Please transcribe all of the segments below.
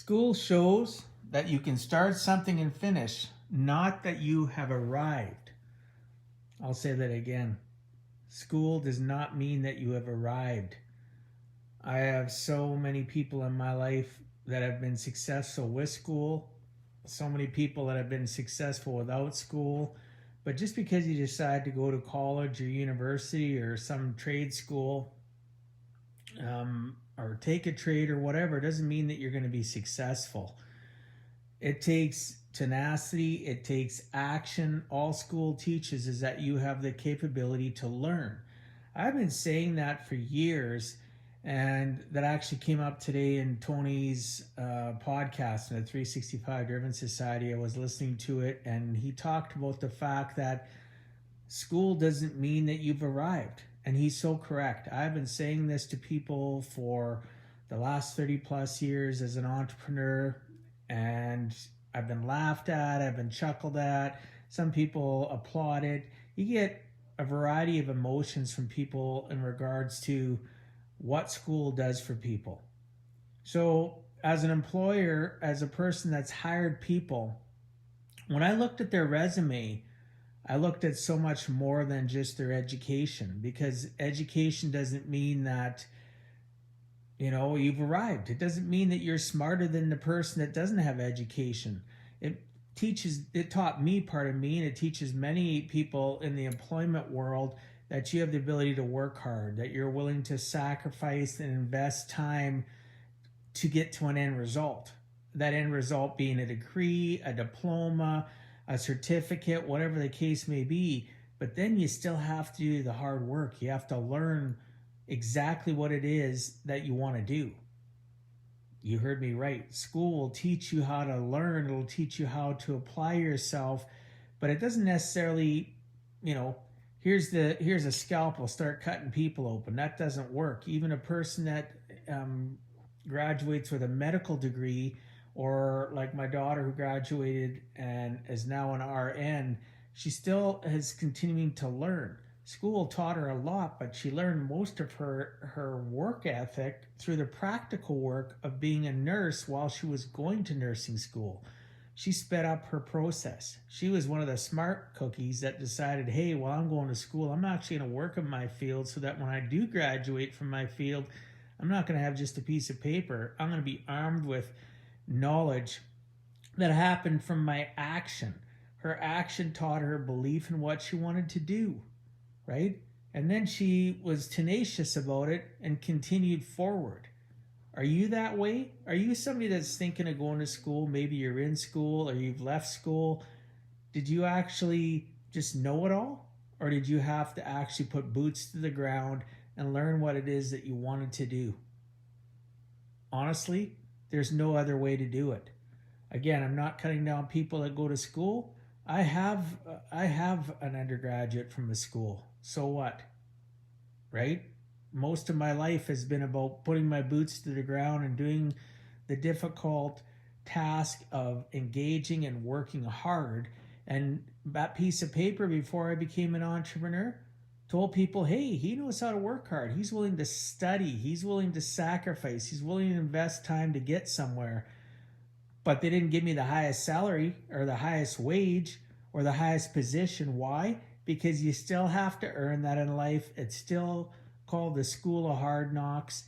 School shows that you can start something and finish, not that you have arrived. I'll say that again. School does not mean that you have arrived. I have so many people in my life that have been successful with school, so many people that have been successful without school. But just because you decide to go to college or university or some trade school, or take a trade or whatever, doesn't mean that you're going to be successful. It takes tenacity, it takes action. All school teaches is that you have the capability to learn. I've been saying that for years, and that actually came up today in Tony's podcast in the 365 Driven Society. I was listening to it, and he talked about the fact that school doesn't mean that you've arrived. And he's so correct. I've been saying this to people for the last 30 plus years as an entrepreneur, and I've been laughed at, I've been chuckled at. Some people applaud it. You get a variety of emotions from people in regards to what school does for people. So, as an employer, as a person that's hired people, when I looked at their resume, I looked at so much more than just their education, because education doesn't mean that, you've arrived. It doesn't mean that you're smarter than the person that doesn't have education. It taught me, and it teaches many people in the employment world that you have the ability to work hard, that you're willing to sacrifice and invest time to get to an end result. That end result being a degree, a diploma, a certificate, whatever the case may be. But then you still have to do the hard work. You have to learn exactly what it is that you want to do. You heard me right. School will teach you how to learn. It'll teach you how to apply yourself, but it doesn't necessarily, here's a scalpel, start cutting people open. That doesn't work. Even a person that graduates with a medical degree, or like my daughter who graduated and is now an RN, she still is continuing to learn. School taught her a lot, but she learned most of her work ethic through the practical work of being a nurse while she was going to nursing school. She sped up her process. She was one of the smart cookies that decided, hey, while I'm going to school, I'm actually going to work in my field so that when I do graduate from my field, I'm not going to have just a piece of paper. I'm going to be armed with knowledge that happened from my action. Her action taught her belief in what she wanted to do, right? And then she was tenacious about it and continued forward. Are you that way? Are you somebody that's thinking of going to school? Maybe you're in school or you've left school. Did you actually just know it all? Or did you have to actually put boots to the ground and learn what it is that you wanted to do? Honestly, there's no other way to do it. Again, I'm not cutting down people that go to school. I have an undergraduate from a school. So what? Right? Most of my life has been about putting my boots to the ground and doing the difficult task of engaging and working hard. And that piece of paper before I became an entrepreneur told people, hey, he knows how to work hard. He's willing to study. He's willing to sacrifice. He's willing to invest time to get somewhere. But they didn't give me the highest salary or the highest wage or the highest position. Why? Because you still have to earn that in life. It's still called the school of hard knocks.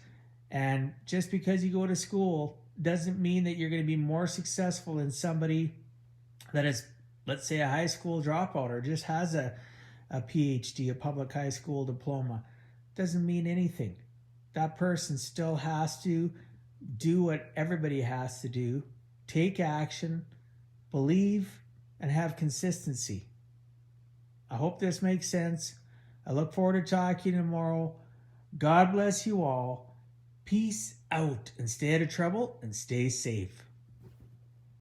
And just because you go to school doesn't mean that you're going to be more successful than somebody that is, let's say, a high school dropout or just has a PhD, a public high school diploma. Doesn't mean anything. That person still has to do what everybody has to do. Take action, believe, and have consistency. I hope this makes sense. I look forward to talking to you tomorrow. God bless you all. Peace out, and stay out of trouble and stay safe.